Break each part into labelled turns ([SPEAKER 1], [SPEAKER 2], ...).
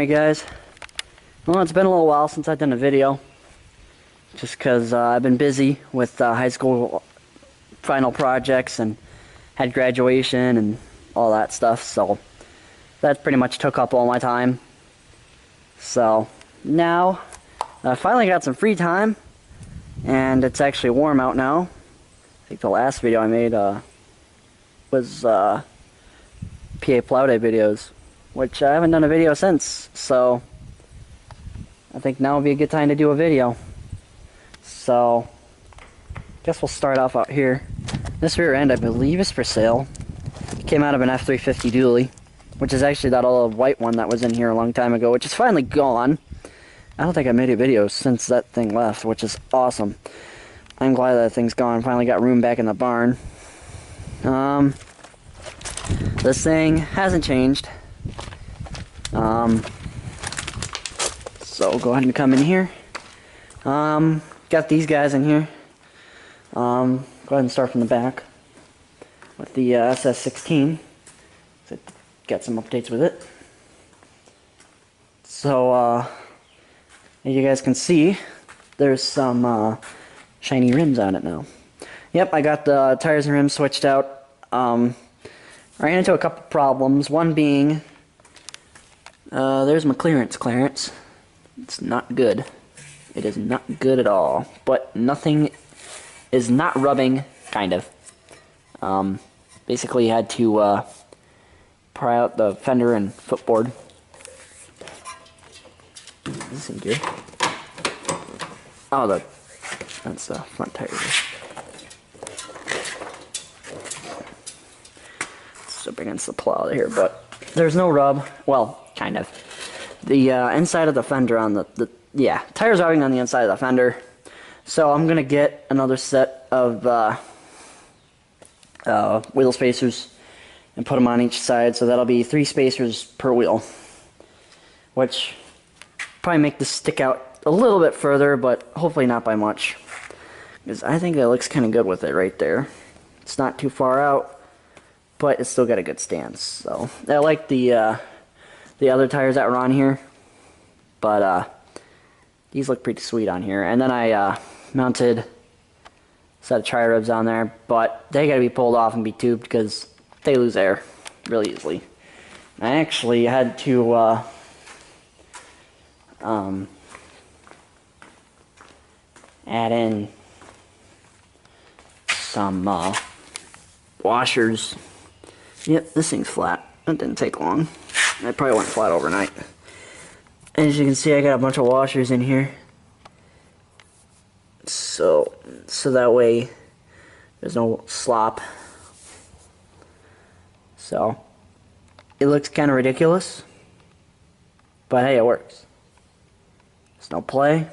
[SPEAKER 1] Alright guys, well it's been a little while since I've done a video, just because I've been busy with high school final projects and had graduation and all that stuff, so that pretty much took up all my time. So now I finally got some free time and it's actually warm out now. I think the last video I made was PA Plow Day videos, which I haven't done a video since, so I think now would be a good time to do a video. So guess we'll start off out here. This rear end I believe is for sale. It came out of an F350 dually, which is actually that old white one that was in here a long time ago, which is finally gone. I don't think I made a video since that thing left, which is awesome. I'm glad that thing's gone. Finally got room back in the barn. This thing hasn't changed. So go ahead and come in here. Got these guys in here. Go ahead and start from the back with the SS16. So got some updates with it. So as you guys can see, there's some shiny rims on it now. Yep, I got the tires and rims switched out. I ran into a couple problems. One being, there's my clearance. It's not good. It is not good at all. But nothing is not rubbing, kind of. Basically had to pry out the fender and footboard. This in gear. Oh, that's the front tire. So bring in the plow here, but there's no rub. Well, kind of. The inside of the fender on the tires rubbing on the inside of the fender. So I'm gonna get another set of wheel spacers and put them on each side. So that'll be 3 spacers per wheel, which probably make this stick out a little bit further, but hopefully not by much, because I think that looks kind of good with it right there. It's not too far out, but it's still got a good stance. So I like the other tires that were on here, but these look pretty sweet on here. And then I mounted a set of tri-ribs on there, but they gotta be pulled off and be tubed because they lose air really easily. I actually had to add in some washers. Yep, this thing's flat. That didn't take long. I probably went flat overnight. As you can see, I got a bunch of washers in here. So that way there's no slop. So it looks kind of ridiculous, but hey, it works. There's no play.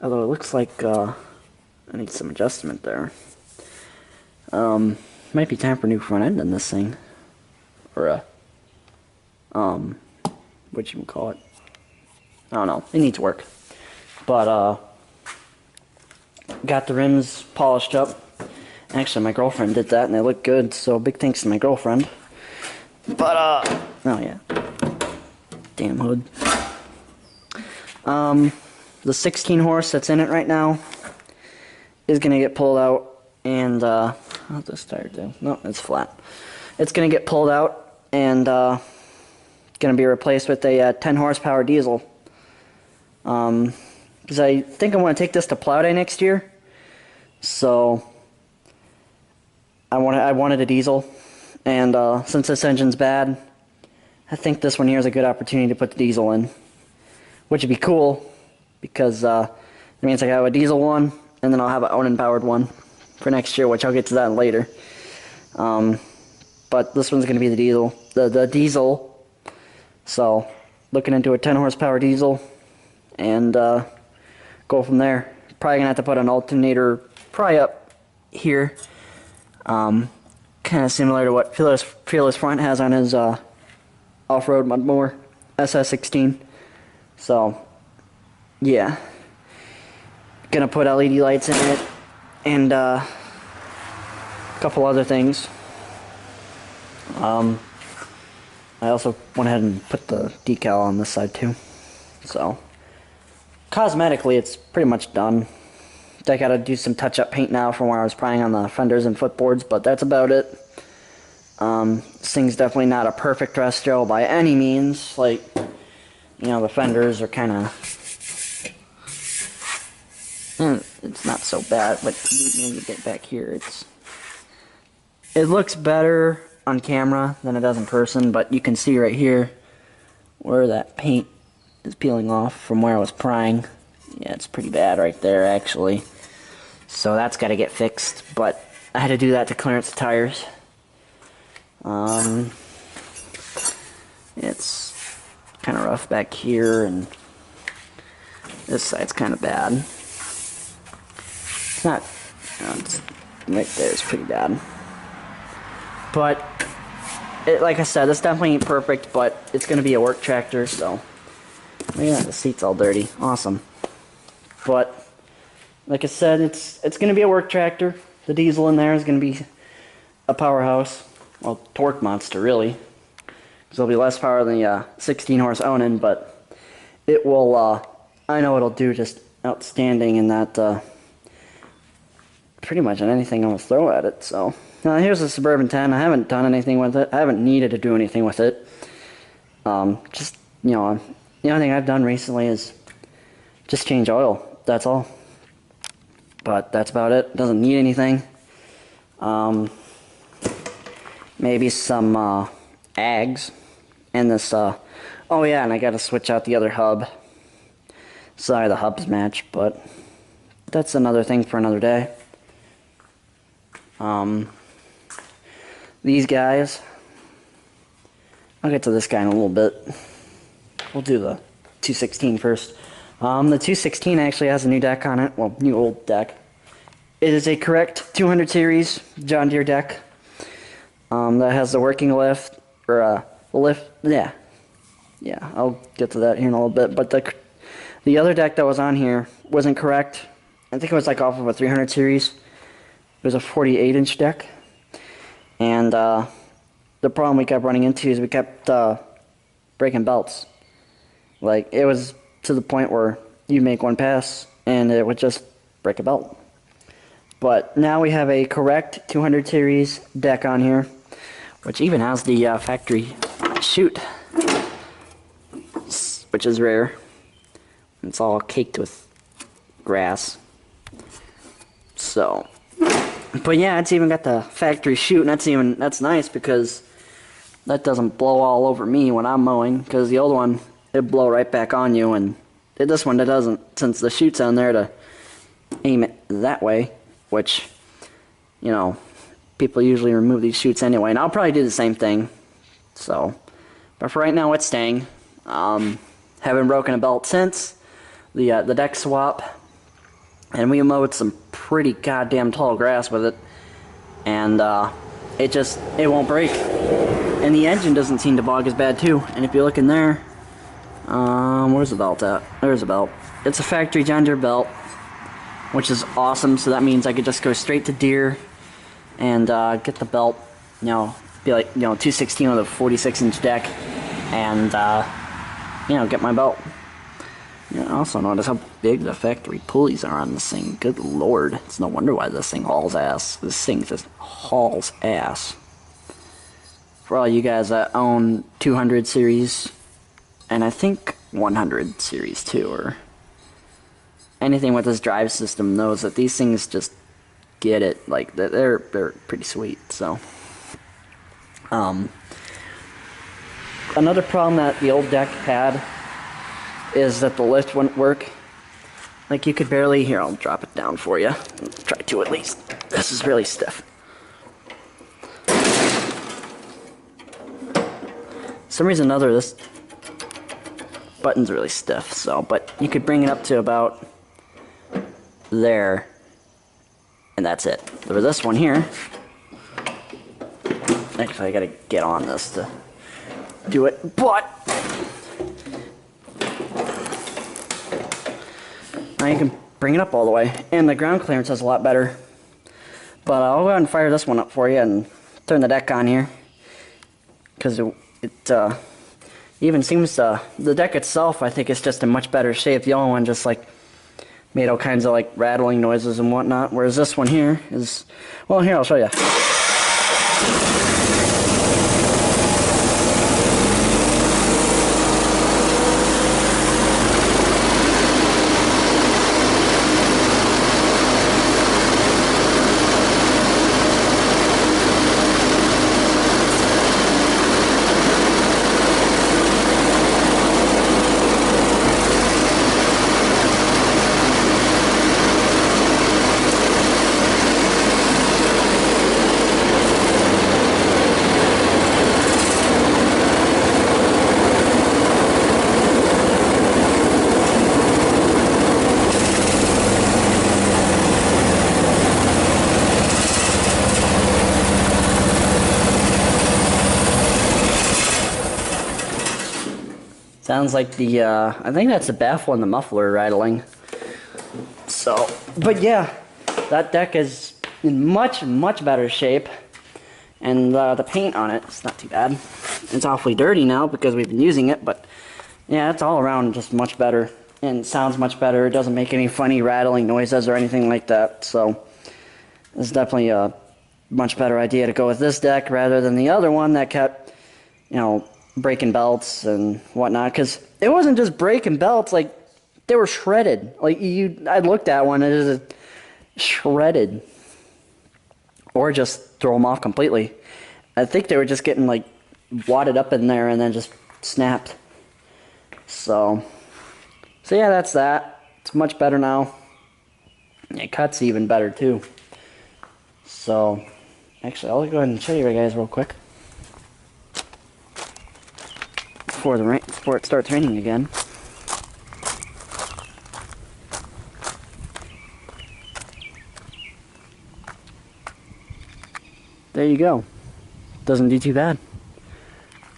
[SPEAKER 1] Although it looks like I need some adjustment there. Might be time for a new front end on this thing, or a what you call it? I don't know. It needs work, but got the rims polished up. Actually, my girlfriend did that, and they look good. So big thanks to my girlfriend. But oh yeah, damn hood. The 16 horse that's in it right now is gonna get pulled out, and how's this tire do? No, it's flat. It's gonna get pulled out and gonna be replaced with a 10 horsepower diesel. Because I think I want to take this to Plow Day next year, so I wanted a diesel, and since this engine's bad, I think this one here is a good opportunity to put the diesel in, which would be cool because it means I have a diesel one, and then I'll have an Onan powered one for next year, which I'll get to that later. But this one's going to be the diesel, the diesel. So looking into a 10 horsepower diesel and go from there. Probably gonna have to put an alternator probably up here, kind of similar to what Fearless Front has on his off-road mud mower SS16. So yeah, gonna put LED lights in it and a couple other things. I also went ahead and put the decal on this side too. So, cosmetically, it's pretty much done. I gotta do some touch-up paint now from where I was prying on the fenders and footboards, but that's about it. This thing's definitely not a perfect Restro by any means. Like, you know, the fenders are kind of... it's not so bad, but when you get back here, it looks better on camera than it does in person, but you can see right here where that paint is peeling off from where I was prying. Yeah, it's pretty bad right there, actually. So that's got to get fixed, but I had to do that to clearance the tires. It's kind of rough back here, and this side's kind of bad. It's not, it's right there, it's pretty bad. But, like I said, this definitely ain't perfect, but it's going to be a work tractor, so... Yeah, the seat's all dirty. Awesome. But... like I said, it's going to be a work tractor. The diesel in there is going to be a powerhouse. Well, torque monster, really. Because it'll be less power than the 16-horse Onan, but it will, I know it'll do just outstanding in that, pretty much on anything I'm going to throw at it. So, now here's the Suburban 10. I haven't done anything with it. I haven't needed to do anything with it. Just, you know, the only thing I've done recently is just change oil. That's all. But that's about it. Doesn't need anything. Maybe some ags. And this, oh yeah, and I gotta switch out the other hub. Sorry, the hubs match, but that's another thing for another day. These guys, I'll get to this guy in a little bit. We'll do the 216 first. The 216 actually has a new deck on it. Well, new old deck. It is a correct 200 series John Deere deck. That has the working lift, or lift, yeah. Yeah, I'll get to that here in a little bit. But the other deck that was on here wasn't correct. I think it was like off of a 300 series. It was a 48-inch deck. And the problem we kept running into is we kept breaking belts. Like, it was to the point where you make one pass and it would just break a belt. But now we have a correct 200 series deck on here, which even has the factory chute, which is rare. It's all caked with grass. So, but yeah, it's even got the factory chute, and that's nice because that doesn't blow all over me when I'm mowing, because the old one, it'd blow right back on you, and this one, it doesn't, since the chute's on there to aim it that way, which, you know, people usually remove these chutes anyway, and I'll probably do the same thing. So, but for right now, it's staying. Haven't broken a belt since the deck swap, and we mowed some pretty goddamn tall grass with it, and it won't break. And the engine doesn't seem to bog as bad too. And if you look in there, where's the belt at? There's a belt. It's a factory John Deere belt, which is awesome. So that means I could just go straight to Deere and get the belt, you know, be like, you know, 216 with a 46-inch deck, and you know, get my belt. You know, also notice how big the factory pulleys are on this thing. Good lord, it's no wonder why this thing hauls ass. This thing just hauls ass. For all you guys that own 200 series, and I think 100 series too, or anything with this drive system knows that these things just get it. Like, they're pretty sweet. So, another problem that the old deck had is that the lift wouldn't work. Like, you could barely, here, I'll drop it down for you. Try to at least. This is really stiff. For some reason or another, this button's really stiff, so, but you could bring it up to about there, and that's it. For this one here, actually I gotta get on this to do it, but now you can bring it up all the way, and the ground clearance is a lot better. But I'll go ahead and fire this one up for you and turn the deck on here, because It even seems the deck itself, I think, is just in much better shape. The other one just like made all kinds of like rattling noises and whatnot, whereas this one here is, well, here, I'll show you. Sounds like the, I think that's the baffle and the muffler rattling. So, but yeah, that deck is in much, much better shape. And the paint on it is not too bad. It's awfully dirty now because we've been using it, but yeah, it's all around just much better. And sounds much better. It doesn't make any funny rattling noises or anything like that. So, it's definitely a much better idea to go with this deck rather than the other one that kept, you know, breaking belts and whatnot, because it wasn't just breaking belts, like they were shredded. Like I looked at one, it is shredded, or just throw them off completely. I think they were just getting like wadded up in there and then just snapped. So yeah, that's that. It's much better now. It cuts even better too. So actually, I'll go ahead and show you guys real quick before it starts raining again. There you go. Doesn't do too bad.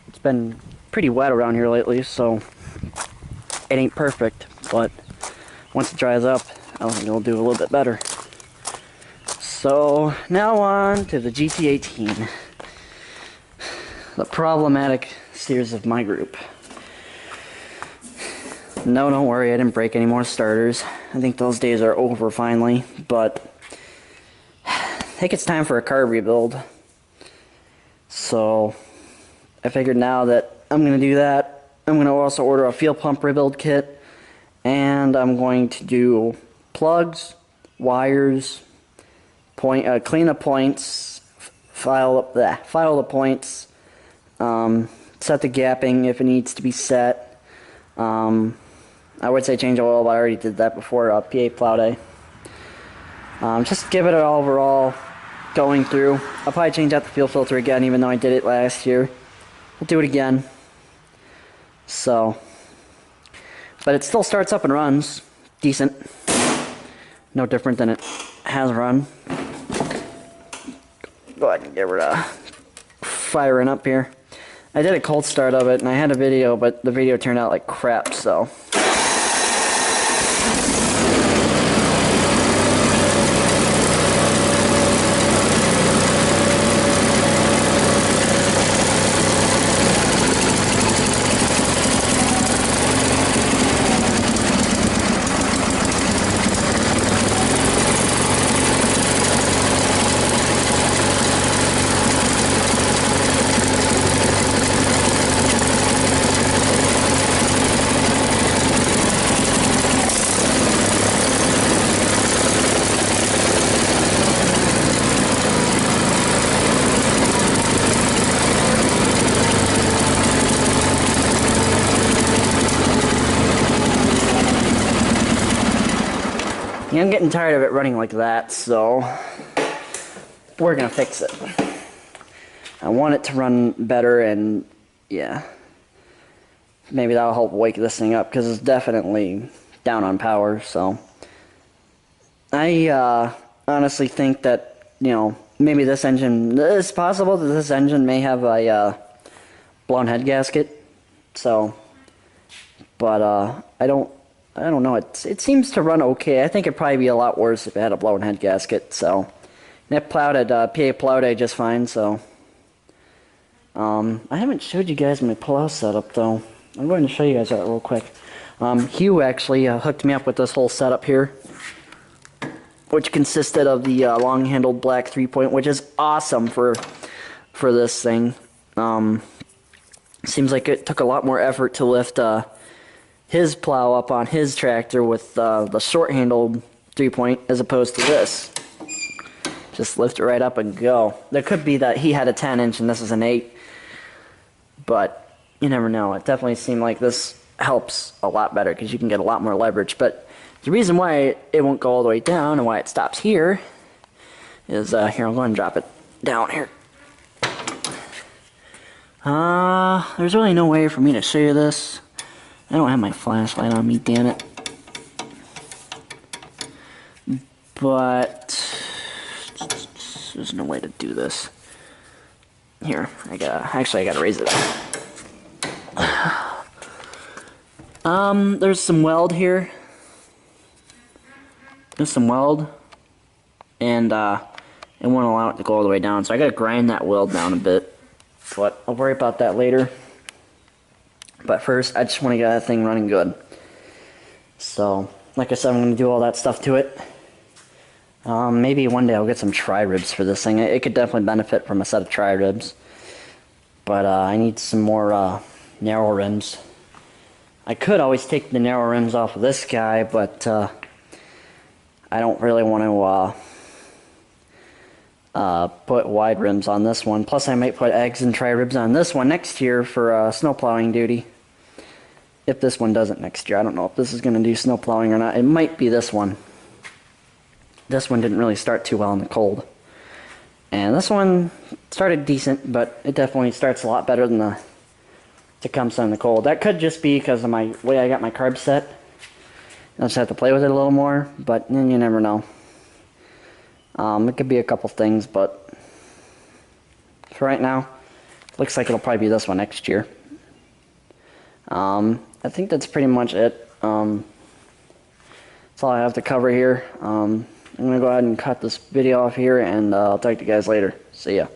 [SPEAKER 1] It's been pretty wet around here lately, so it ain't perfect, but once it dries up, I think it'll do a little bit better. So now on to the GT18, the problematic series of my group. No, don't worry, I didn't break any more starters. I think those days are over finally, but I think it's time for a carb rebuild. So I figured now that I'm going to do that, I'm going to also order a fuel pump rebuild kit, and I'm going to do plugs, wires, clean the points, file the points, set the gapping if it needs to be set. I would say change oil, but I already did that before PA plow day. Just give it an overall going through. I'll probably change out the fuel filter again, even though I did it last year. We'll do it again. So, but it still starts up and runs decent. No different than it has run. Go ahead and get rid of firing up here. I did a cold start of it, and I had a video, but the video turned out like crap, so. Yeah, I'm getting tired of it running like that, so we're gonna fix it. I want it to run better, and yeah, maybe that'll help wake this thing up, because it's definitely down on power. So I honestly think that, you know, maybe this engine, it's possible that this engine may have a blown head gasket. So, but I don't know. It seems to run okay. I think it'd probably be a lot worse if it had a blown head gasket. So, and it plowed at PA plow day just fine. So, I haven't showed you guys my plow setup though. I'm going to show you guys that real quick. Hugh actually hooked me up with this whole setup here, which consisted of the long-handled black 3-point, which is awesome for this thing. Seems like it took a lot more effort to lift his plow up on his tractor with the short-handled 3-point as opposed to this. Just lift it right up and go. There could be that he had a 10-inch and this is an 8, but you never know. It definitely seemed like this helps a lot better because you can get a lot more leverage. But the reason why it won't go all the way down and why it stops here is, here, I'll go and drop it down here. There's really no way for me to show you this. I don't have my flashlight on me, damn it. But there's no way to do this. Here, I gotta raise it up. There's some weld here. There's some weld, and it won't allow it to go all the way down, so I gotta grind that weld down a bit. But I'll worry about that later. But first, I just want to get that thing running good. So, like I said, I'm going to do all that stuff to it. Maybe one day I'll get some tri-ribs for this thing. It could definitely benefit from a set of tri-ribs. But I need some more narrow rims. I could always take the narrow rims off of this guy, but I don't really want to put wide rims on this one. Plus I might put eggs and tri-ribs on this one next year for snow plowing duty. If this one doesn't next year. I don't know if this is going to do snow plowing or not. It might be this one. This one didn't really start too well in the cold. And this one started decent, but it definitely starts a lot better than the Tecumseh in the cold. That could just be because of my way I got my carb set. I just have to play with it a little more, but you never know. It could be a couple things, but for right now, looks like it'll probably be this one next year. I think that's pretty much it. That's all I have to cover here. I'm going to go ahead and cut this video off here, and I'll talk to you guys later. See ya.